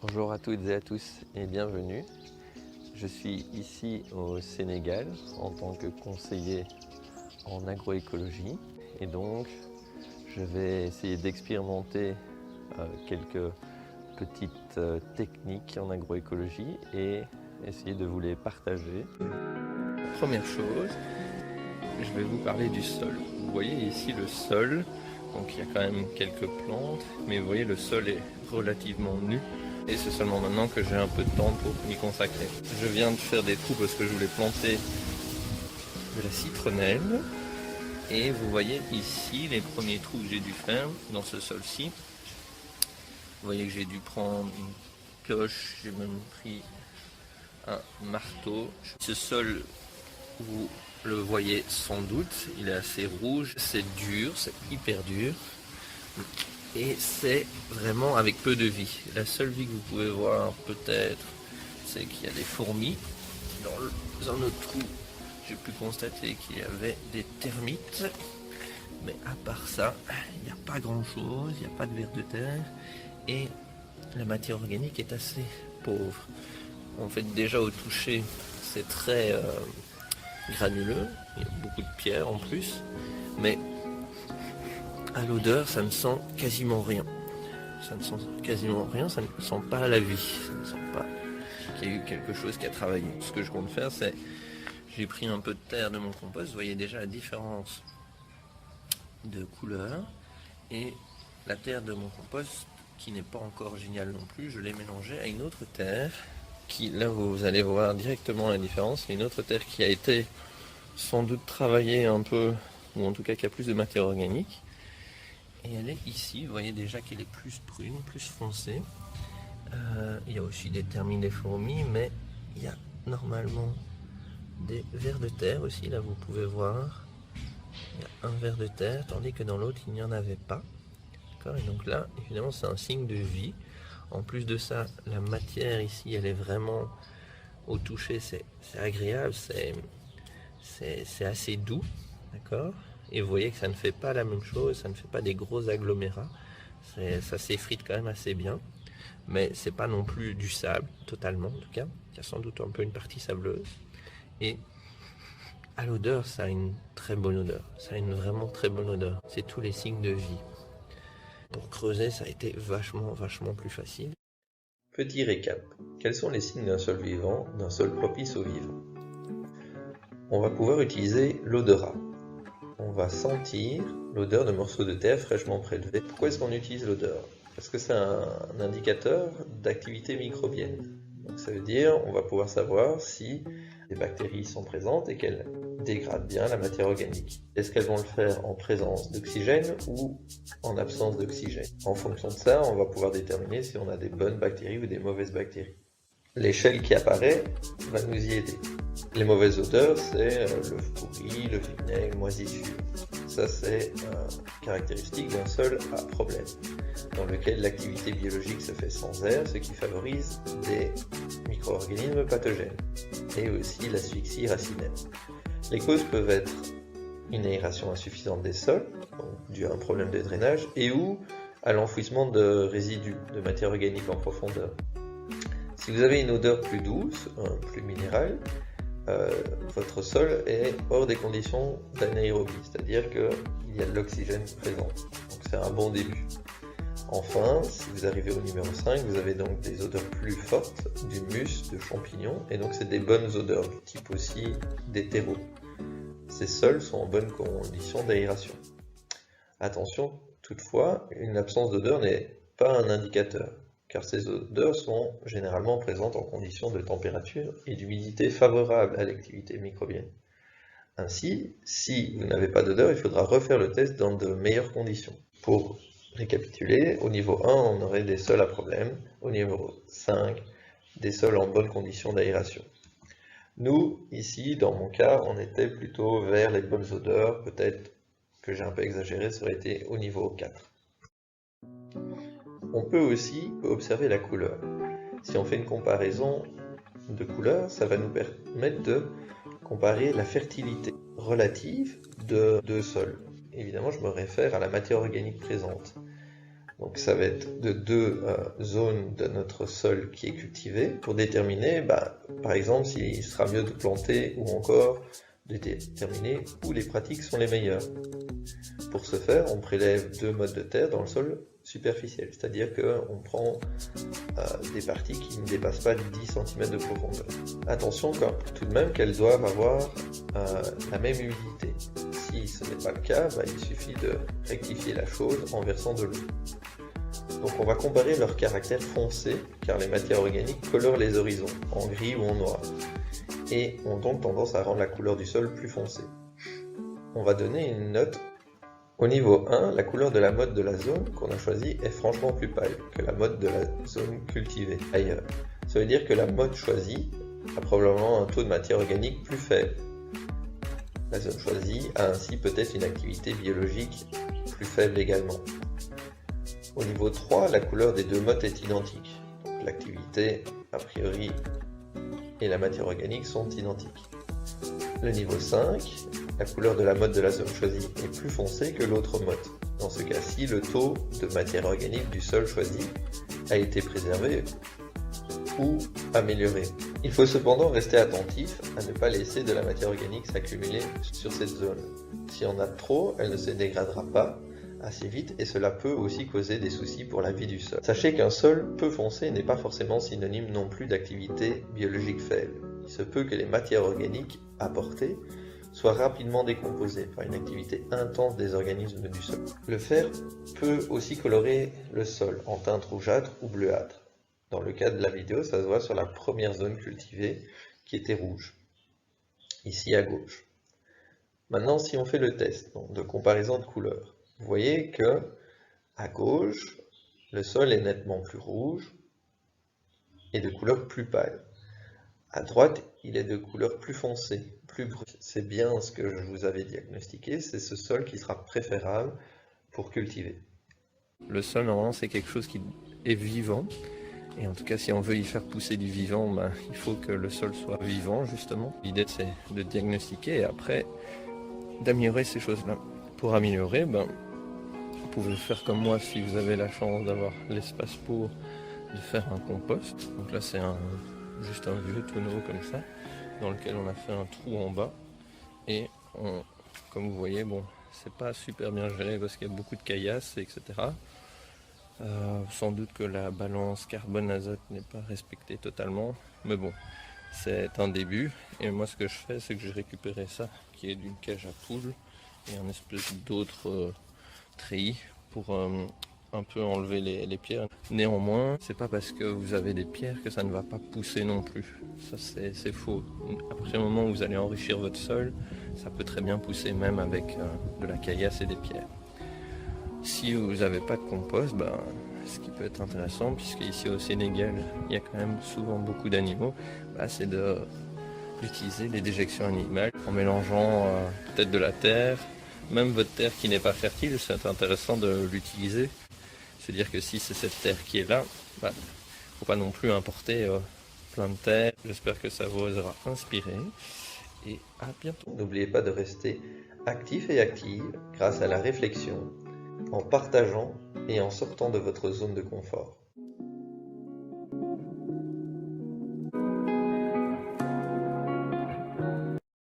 Bonjour à toutes et à tous et bienvenue. Je suis ici au Sénégal en tant que conseiller en agroécologie et donc je vais essayer d'expérimenter quelques petites techniques en agroécologie et essayer de vous les partager. Première chose, je vais vous parler du sol. Vous voyez ici le sol, donc il y a quand même quelques plantes, mais vous voyez le sol est relativement nu. Et c'est seulement maintenant que j'ai un peu de temps pour m'y consacrer. Je viens de faire des trous parce que je voulais planter de la citronnelle. Et vous voyez ici les premiers trous que j'ai dû faire dans ce sol-ci. Vous voyez que j'ai dû prendre une pioche, j'ai même pris un marteau. Ce sol, vous le voyez sans doute, il est assez rouge, c'est dur, c'est hyper dur. Et c'est vraiment avec peu de vie. La seule vie que vous pouvez voir peut-être, c'est qu'il y a des fourmis. Dans un autre trou, j'ai pu constater qu'il y avait des termites. Mais à part ça, il n'y a pas grand-chose, il n'y a pas de vers de terre. Et la matière organique est assez pauvre. En fait, déjà au toucher, c'est très granuleux. Il y a beaucoup de pierres en plus. Mais à l'odeur, ça ne sent quasiment rien. Ça ne sent quasiment rien, ça ne sent pas la vie. Ça ne sent pas qu'il y a eu quelque chose qui a travaillé. Ce que je compte faire, c'est j'ai pris un peu de terre de mon compost. Vous voyez déjà la différence de couleur. Et la terre de mon compost, qui n'est pas encore géniale non plus, je l'ai mélangée à une autre terre. Qui, là, vous allez voir directement la différence. C'est une autre terre qui a été sans doute travaillée un peu, ou en tout cas qui a plus de matière organique. Et elle est ici, vous voyez déjà qu'elle est plus prune, plus foncée. Il y a aussi des termites, des fourmis, mais il y a normalement des vers de terre aussi, là vous pouvez voir. Il y a un ver de terre, tandis que dans l'autre il n'y en avait pas. Et donc là, évidemment, c'est un signe de vie. En plus de ça, la matière ici, elle est vraiment au toucher, c'est agréable, c'est assez doux, d'accord ? Et vous voyez que ça ne fait pas la même chose, ça ne fait pas des gros agglomérats. Ça s'effrite quand même assez bien. Mais c'est pas non plus du sable, totalement en tout cas. Il y a sans doute un peu une partie sableuse. Et à l'odeur, ça a une très bonne odeur. Ça a une vraiment très bonne odeur. C'est tous les signes de vie. Pour creuser, ça a été vachement plus facile. Petit récap. Quels sont les signes d'un sol vivant, d'un sol propice au vivant ? On va pouvoir utiliser l'odorat. On va sentir l'odeur de morceaux de terre fraîchement prélevés. Pourquoi est-ce qu'on utilise l'odeur ? Parce que c'est un indicateur d'activité microbienne. Donc ça veut dire on va pouvoir savoir si les bactéries sont présentes et qu'elles dégradent bien la matière organique. Est-ce qu'elles vont le faire en présence d'oxygène ou en absence d'oxygène ? En fonction de ça, on va pouvoir déterminer si on a des bonnes bactéries ou des mauvaises bactéries. L'échelle qui apparaît va nous y aider. Les mauvaises odeurs, c'est le pourri, le vinaigre, moisissure. Ça, c'est caractéristique d'un sol à problème, dans lequel l'activité biologique se fait sans air, ce qui favorise des micro-organismes pathogènes, et aussi l'asphyxie racinaire. Les causes peuvent être une aération insuffisante des sols, donc dû à un problème de drainage, et ou à l'enfouissement de résidus de matière organique en profondeur. Si vous avez une odeur plus douce, plus minérale, votre sol est hors des conditions d'anaérobie, c'est-à-dire qu'il y a de l'oxygène présent. Donc c'est un bon début. Enfin, si vous arrivez au numéro 5, vous avez donc des odeurs plus fortes, d'humus, de champignons, et donc c'est des bonnes odeurs, du type aussi des terreaux. Ces sols sont en bonne condition d'aération. Attention, toutefois, une absence d'odeur n'est pas un indicateur, car ces odeurs sont généralement présentes en conditions de température et d'humidité favorables à l'activité microbienne. Ainsi, si vous n'avez pas d'odeur, il faudra refaire le test dans de meilleures conditions. Pour récapituler, au niveau 1, on aurait des sols à problème, au niveau 5, des sols en bonne condition d'aération. Nous, ici, dans mon cas, on était plutôt vers les bonnes odeurs, peut-être que j'ai un peu exagéré, ça aurait été au niveau 4. On peut aussi observer la couleur. Si on fait une comparaison de couleurs, ça va nous permettre de comparer la fertilité relative de deux sols. Évidemment, je me réfère à la matière organique présente. Donc ça va être de deux zones de notre sol qui est cultivé pour déterminer, par exemple, s'il sera mieux de planter ou encore de déterminer où les pratiques sont les meilleures. Pour ce faire, on prélève deux modes de terre dans le sol superficiel, c'est-à-dire qu'on prend des parties qui ne dépassent pas 10 cm de profondeur. Attention tout de même qu'elles doivent avoir la même humidité. Si ce n'est pas le cas, il suffit de rectifier la chose en versant de l'eau. Donc on va comparer leur caractère foncé, car les matières organiques colorent les horizons, en gris ou en noir, et ont donc tendance à rendre la couleur du sol plus foncée. On va donner une note. Au niveau 1, la couleur de la motte de la zone qu'on a choisie est franchement plus pâle que la motte de la zone cultivée ailleurs. Ça veut dire que la motte choisie a probablement un taux de matière organique plus faible. La zone choisie a ainsi peut-être une activité biologique plus faible également. Au niveau 3, la couleur des deux mottes est identique. L'activité, a priori, et la matière organique sont identiques. Le niveau 5, la couleur de la motte de la zone choisie est plus foncée que l'autre motte. Dans ce cas-ci, le taux de matière organique du sol choisi a été préservé ou amélioré. Il faut cependant rester attentif à ne pas laisser de la matière organique s'accumuler sur cette zone. Si on a trop, elle ne se dégradera pas assez vite et cela peut aussi causer des soucis pour la vie du sol. Sachez qu'un sol peu foncé n'est pas forcément synonyme non plus d'activité biologique faible. Il se peut que les matières organiques apportées soient rapidement décomposées par une activité intense des organismes du sol. Le fer peut aussi colorer le sol en teinte rougeâtre ou bleuâtre. Dans le cas de la vidéo, ça se voit sur la première zone cultivée qui était rouge, ici à gauche. Maintenant, si on fait le test de comparaison de couleurs, vous voyez que à gauche, le sol est nettement plus rouge et de couleur plus pâle. À droite, il est de couleur plus foncée, plus brune. C'est bien ce que je vous avais diagnostiqué, c'est ce sol qui sera préférable pour cultiver. Le sol, normalement, c'est quelque chose qui est vivant. Et en tout cas, si on veut y faire pousser du vivant, il faut que le sol soit vivant, justement. L'idée, c'est de diagnostiquer et après, d'améliorer ces choses-là. Pour améliorer, vous pouvez faire comme moi si vous avez la chance d'avoir l'espace pour de faire un compost. Donc là, c'est juste un vieux tonneau comme ça, dans lequel on a fait un trou en bas. Et comme vous voyez, c'est pas super bien géré parce qu'il y a beaucoup de caillasses, etc. Sans doute que la balance carbone-azote n'est pas respectée totalement, mais bon, c'est un début. Et moi, ce que je fais, c'est que j'ai récupéré ça, qui est d'une cage à poules, et un espèce d'autre treillis pour un peu enlever les pierres. Néanmoins, c'est pas parce que vous avez des pierres que ça ne va pas pousser non plus. Ça, c'est faux. Après le moment où vous allez enrichir votre sol, ça peut très bien pousser même avec de la caillasse et des pierres. Si vous n'avez pas de compost, ce qui peut être intéressant, puisque ici au Sénégal, il y a quand même souvent beaucoup d'animaux, c'est d'utiliser les déjections animales en mélangeant peut-être de la terre, même votre terre qui n'est pas fertile, c'est intéressant de l'utiliser. C'est-à-dire que si c'est cette terre qui est là, il ne faut pas non plus importer plein de terre. J'espère que ça vous aura inspiré et à bientôt. N'oubliez pas de rester actif et active grâce à la réflexion, en partageant et en sortant de votre zone de confort.